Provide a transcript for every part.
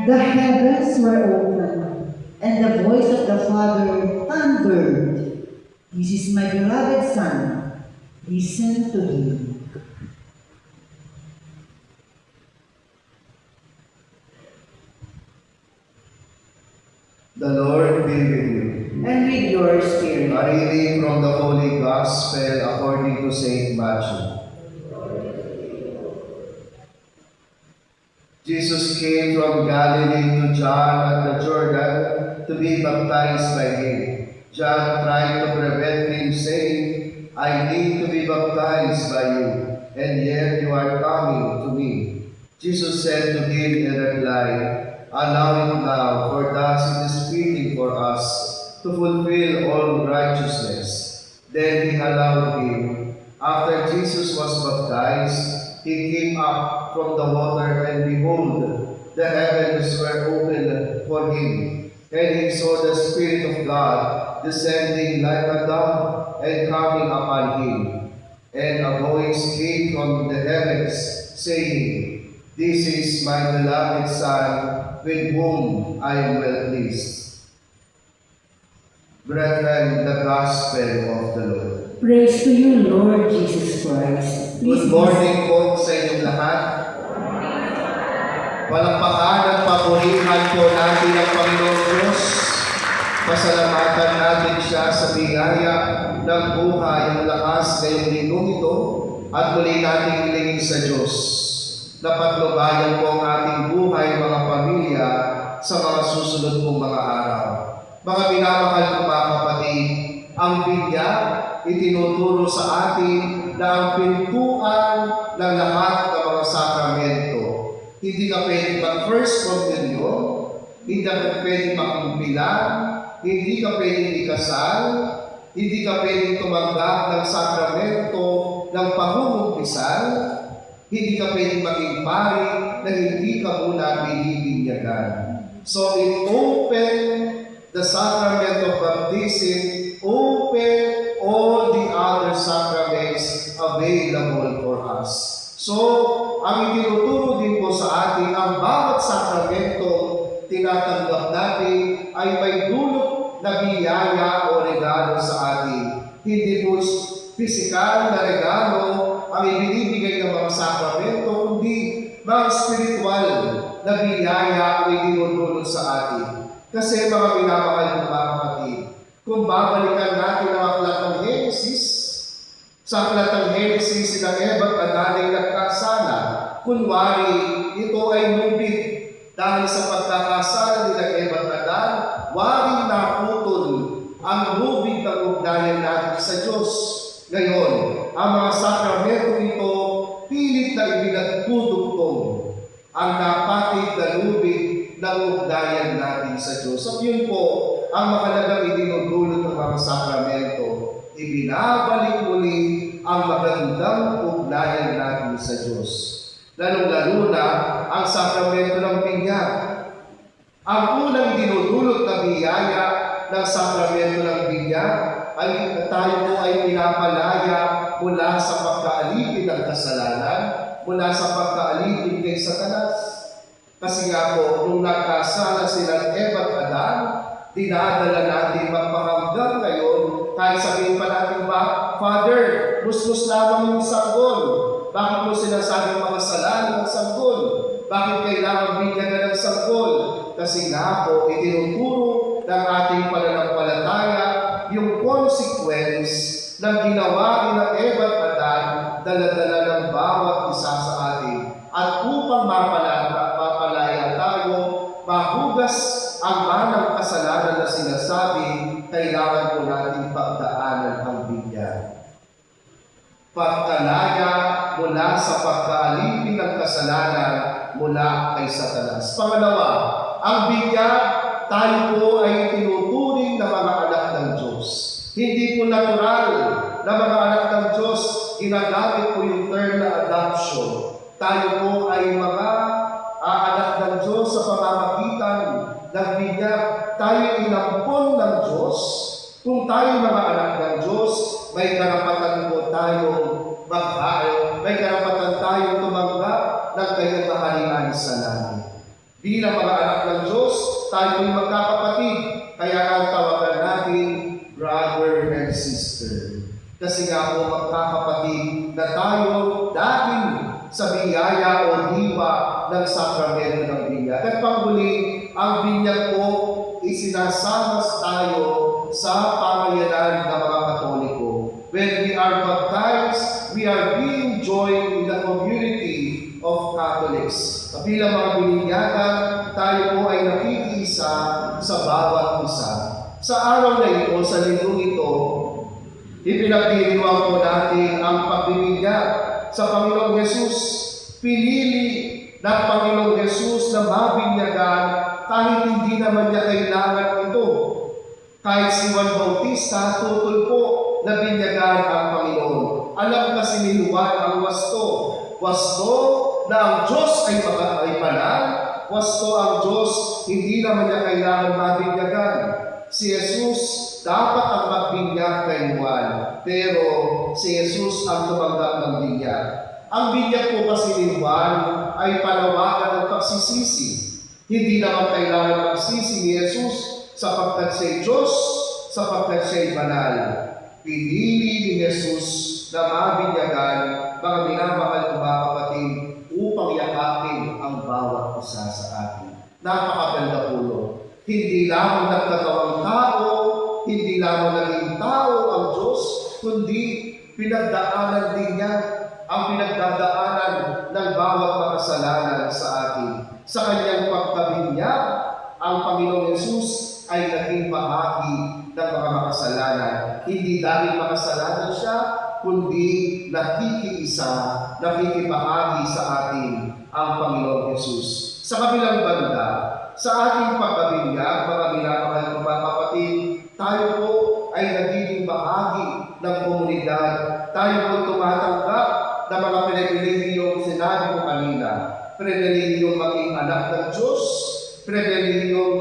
the heavens were opened, and the voice of the Father thundered, "This is my beloved Son, listen to him." The Lord be with you. And with your spirit. A reading from the Holy Gospel according to Saint Matthew. Jesus came from Galilee to John at the Jordan to be baptized by him. John tried to prevent him, saying, "I need to be baptized by you, and yet you are coming to me." Jesus said to him in reply, "Allow it now, for thus it is fitting for us to fulfill all righteousness." Then he allowed him. After Jesus was baptized, he came up from the water, and behold, the heavens were opened for him, and he saw the Spirit of God descending like a dove and coming upon him. And a voice came from the heavens, saying, "This is my beloved Son, with whom I am well pleased." Brethren, the Gospel of the Lord. Praise to you, Lord Jesus Christ. Good morning po sa inyong lahat. Palakpakan at papurihan po natin ang Panginoon Diyos. Pasalamatan natin siya sa biyaya ng buhay ang lakas ngayong linong ito at muli natin hilingin sa Diyos na patnubayan po ang ating buhay, mga pamilya, sa mga susunod pong mga araw. Mga minamahal ko mga kapatid, ang Biblia itinuturo sa atin na ang pintuan ng lahat ng mga sakramento. Hindi ka pwedeng mag-first communion, hindi ka pwedeng makumpilan, hindi ka pwedeng ikasal, hindi ka pwedeng tumanggap ng sakramento ng pangungumpisal, hindi ka pwedeng maging pari na hindi ka muna binibinyagan. So it opened the sacrament of baptism, open all the other sacraments available for us. So, ang itinuturo din po sa atin, ang bawat sakramento tinatanggap natin ay may dulot na biyaya o regalo sa atin. Hindi po pisikal na regalo ang ibinibigay ng mga sakramento, kundi mga spiritual na biyaya ang itinutulot sa atin. Kasi mga minamahal ng mga kapatid, kung babalikan natin ang aklat ng Henesis, sa aklat ng Henesis, sila Eva at Adan ay nagkasala. Kunwari, ito ay lubid. Dahil sa pagkakasala nila Eva at Adan, waring naputol ang lubid ng ugnayan natin sa Diyos. Ngayon, ang mga sakramento ito, pilit na ibinagtutugtong ang napatid na lubid ng ugnayan natin sa Diyos. So yun po, ang mahalagang itinutulot ng mga sakramento. Ibinabalik muli ang magandang ugnayan natin sa Diyos. Lalong-lalo na ang sakramento ng binyag. Ang unang dinudulot na biyaya ng sakramento ng binyag ay tayo po ay pinapalaya mula sa pagkaalipin ng kasalanan, mula sa pagkaalipin kay Satanas. Kasi nga po, nung nagkasala sila Eva at Adan, dinadala natin magpahanggang ngayon, kahit sabihin pa natin ba, "Father, musmus lamang yung sanggol. Bakit mo sinasabing mga kasalanan ng sanggol? Bakit kailangan binyagan ng sanggol?" Kasi nga po, itinuturo ng ating pananampalataya yung consequence ng ginawa ni Eva at Adan, dala-dala ng bawat isa sa atin. At upang mapalaya tayo, mahugas ang manang kasalanan na sinasabi, kailangan po natin pagdaanan ang binyag. Pagkalaya mula sa pagkaalipin ng kasalanan mula kay Satanas. Pangalawa, ang binyag, tayo po ay tinuturing na mga anak ng Diyos. Hindi po natural na mga anak ng Diyos, ginagamit po yung term na adoption. Tayo po ay mga anak ng Diyos sa pamamagitan ng binyag. Tayo inampon ng Diyos. Kung tayo mga anak ng Diyos, may karapatan po tayong maghain, may karapatan tayong tumanggap ng kanyang kaharian sa langit. Bilang mga anak ng Diyos, tayo ay magkakapatid. Kaya ang tawagan natin, brother and sister. Kasi nga po magkakapatid na tayo dahil sa biyaya o diwa ng sakramento ng binyag. At panghuli, ang binyag po isinasamas tayo sa pamayanan ng mga Katoliko. When we are baptized, we are being joined in the community of Catholics. Kabilang mga bininyagan, tayo po ay nakikiisa sa bawat isa. Sa araw na ito, sa linggong ito, ipinagdiriwang po natin ang pagbibinyag sa Panginoong Yesus. Pinili ng Panginoong Yesus na mabinyagan kahit hindi naman niya kailangan ito. Kahit si Juan Bautista, tutol po na binyagan ang Panginoon. Alam kasi ni Juan ang wasto. Wasto na ang Diyos ay banal. Wasto ang Diyos, hindi naman niya kailangan mabinyagan. Si Jesus dapat ang magbinyag kay Juan, pero si Jesus ang tumanggap ng binyag. Ang binyag po kasi ni Juan ay panawagan ng pagsisisi. Hindi naman kailangan magsisi ni Jesus sapagkat siya'y Diyos, sapagkat siya'y banal. Pinili ni Jesus na mabinyagan mga minamahal na mga kapatid upang yakapin ang bawat isa sa atin. Napakaganda po. Hindi lamang nagtatawang tao, hindi lamang naging tao ang Diyos, kundi pinagdaanan din niya ang pinagdadaanan ng bawat makasalanan sa atin. Sa kanyang pagkabinyag, ang Panginoong Yesus ay naging bahagi ng mga makasalanan. Hindi dahil makasalanan siya, kundi nakikiisa, nakikibahagi sa atin ang Panginoong Yesus. Sa kabilang banda, sa ating pagkabinyag, mga minamahal ng mga kapatid, tayo po ay nagiging bahagi ng komunidad. Tayo po tumatanggap ng mga pribilehiyong sinabi ko kanina. Pribilehiyong maging anak ng Diyos, pribilehiyong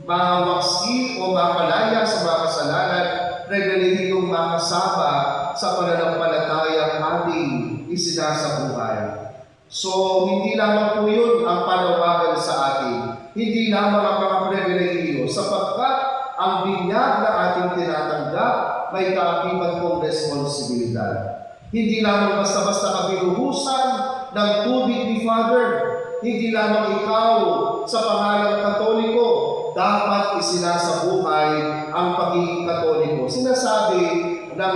mawaksi o mapalaya sa mga kasalanan, pribilehiyong makasama sa pananampalatayang ating isinasabuhay. So, hindi lamang po yun ang panawagan sa atin. Hindi lamang ang mga pribilehiyo sapagkat ang binyag na ating tinatanggap may kaakibat pong responsibilidad. Hindi lamang basta-basta kabiluhusan ng tubig ni Father. Hindi lamang ikaw sa pangalang Katoliko dapat isinasabuhay ang pagiging Katoliko. Sinasabi ng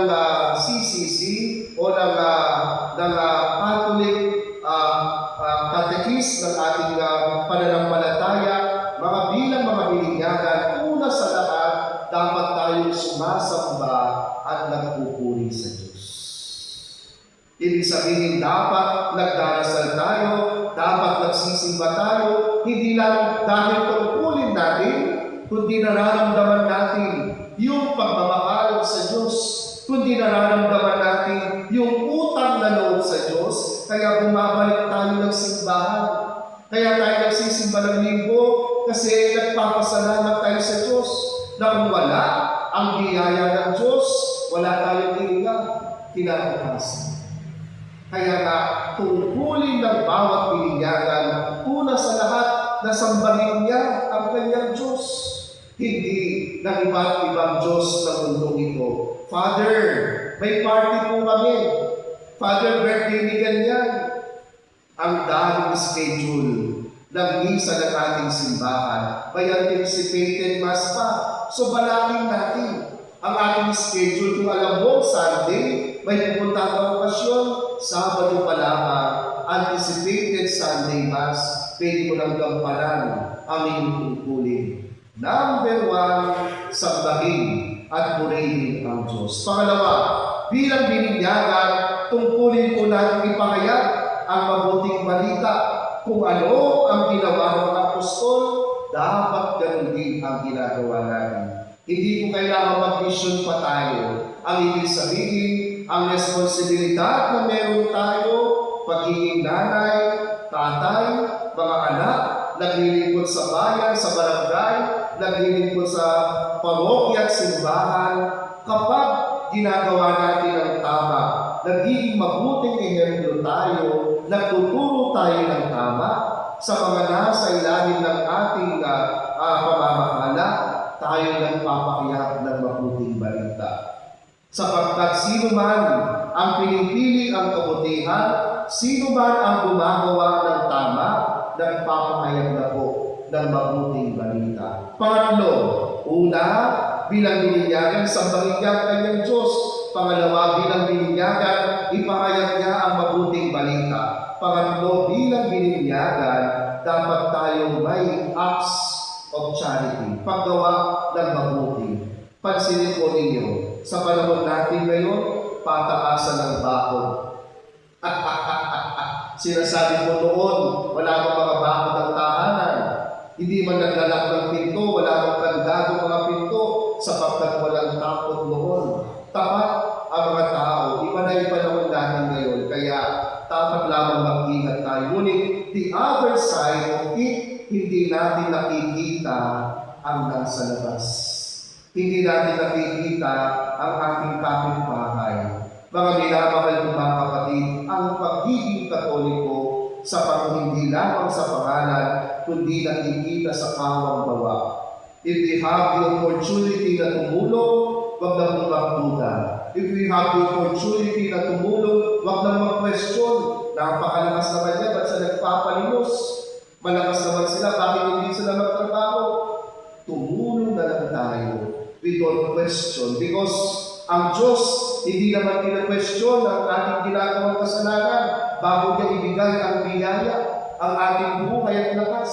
CCC o ng Catholic Catechist ng ating pananampalataya, mga bilang mga bininyagan, una sa lahat, dapat tayong sumasamba at nagpupuri sa Diyos. Ibig sabihin, dapat nagdarasal tayo, dapat nagsisimba tayo, hindi lang dahil tungkulin natin, kundi nararamdaman natin yung pagmamahal sa Diyos, kundi nararamdaman natin yung utang na loob sa Diyos, kaya bumabalik tayo ng simbahan. Kaya tayo nagsisimba ng linggo kasi nagpapasalamat tayo sa Diyos na kung wala ang biyaya ng Diyos, wala tayong hininga, kinabukasan. Kaya nga, tungkulin ng bawat bininyagan, una sa lahat, na sambahin niya ang kanyang Diyos. Hindi ng iba't ibang Diyos ng mundong ito. Father, may party po kami. Father, birthday ni ganyan. Ang daming schedule ng misa ng ating simbahan. May anticipated mass pa. So, balakin natin ang ating schedule. Kung alam mo, Sunday, may pupunta ang okasyon, Sabado pa lamang, anticipated Sunday Mass, pwede mo lang gampanan ang iyong tungkulin. Number 1, sambahin at purihin ang Diyos. Pangalawa, bilang bininyagan, tungkulin po natin ipahayag ang mabuting balita. Kung ano ang ginawa ng mga apostol, dapat ganun din ang ginagawa natin. Hindi po kailangan mag-mission pa tayo. Ang ibig sabihin, ang responsibilidad na meron tayo, pagiging nanay, tatay, mga anak, naglilingkod sa bayan, sa barangay, naglilingkod sa parokya at simbahan, kapag ginagawa natin ang tama, nagiging mabuting ehemplo tayo, nagtuturo tayo ng tama sa mga nasa ilalim ng Sapagkat sino man ang pinipili ang kabutihan, sino man ang gumagawa ng tama, nagpapahayag na po ng mabuting balita. Pangatlo, una, bilang bininyagan, sambahin niya ang kanyang Diyos. Pangalawa, bilang bininyagan, ipahayag niya ang mabuting balita. Pangatlo, bilang bininyagan, dapat tayong may acts of charity, paggawa ng mabuti. Pansinin po ninyo, sa panahon natin ngayon, pataasan ng bakod. Sinasabi mo noon, wala kang mga bakod ng tahanan. Hindi man naglalak ng pinto, wala kang kandado mga pinto, sapagkat walang takot noon. Tapat ang mga tao, iba na yung panahon natin ngayon, kaya dapat lamang mag-ingat tayo. Ngunit the other side of it, hindi natin nakikita ang nasa labas. Hindi natin nakikita ang ating kapitbahay. Mga minamahal ng mga kapatid, ang pagiging Katoliko sa hindi lamang sa pangalan, kundi nakikita sa kawang gawa. If we have the opportunity na tumulong, wag lang magduda. If we have the opportunity na tumulong, wag lang mag-question. Napakalakas naman niya, ba't siya nagpapalimos? Malakas naman sila, bakit hindi sila magtrabaho? Tumulong na lang tayo. We don't question because ang Diyos hindi naman kina-question ang ating ginagawang kasalanan bago niya ibigay ang biyaya, ang ating buhay at lakas.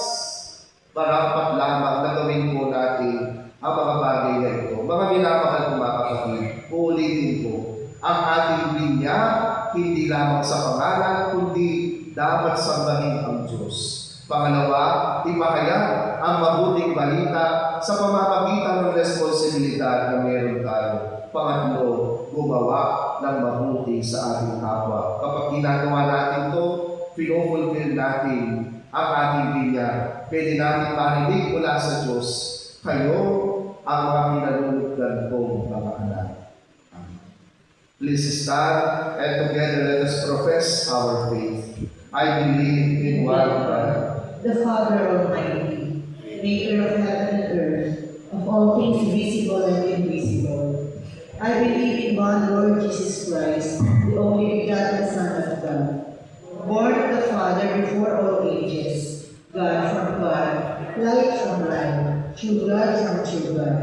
Marapat lamang na gawin po natin ang mga bagay na ito. Mga minamahal ko mga kapatid, uulitin ko, ang ating linya hindi lamang sa pangalan, kundi dapat sambahin ang Diyos. Pangalawa, ipahayag ang mabuting balita sa pamamagitan ng responsibilidad na meron tayo. Pangatlo, gumawa ng mabuti sa ating kapwa. Kapag ginagawa natin ito, pinufulfill natin ang ating linya. Pwede natin marinig mula sa Diyos, kayo ang mga pinalulugdan kong mga anak. Please stand and together let us profess our faith. I believe in one God, the Father Almighty, maker of heaven and earth, of all things visible and invisible. I believe in one Lord Jesus Christ, the only begotten Son of God, born of the Father before all ages, God from God, light from light, true God from true God,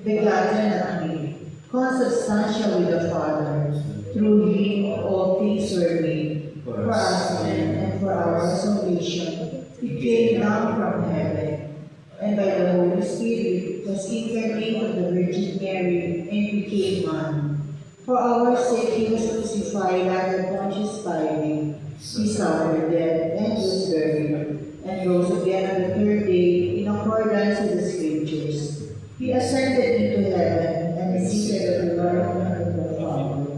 begotten of me, consubstantial with the Father. Through him all things were made, for us men and for our salvation. He came down from heaven, and by the Holy Spirit was incarnate of the Virgin Mary and became man. For our sake he was crucified under Pontius Pilate. He suffered death and was buried, and rose again on the third day in accordance with the Scriptures. He ascended into heaven and is seated at the right hand of the Father.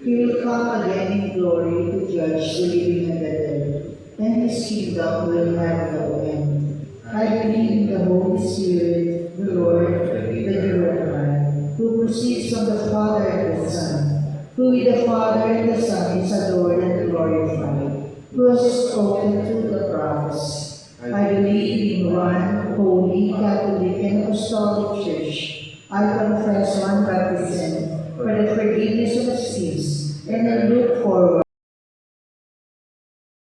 He will come again in glory to judge the living and the dead, and his kingdom will have no end. I believe in the Holy Spirit, the Lord, the Pure, who proceeds from the Father and the Son, who with the Father and the Son is adored and glorified, who has spoken through the prophets. I believe in one holy, Catholic, and Apostolic Church. I confess one baptism for the forgiveness of sins, and I look forward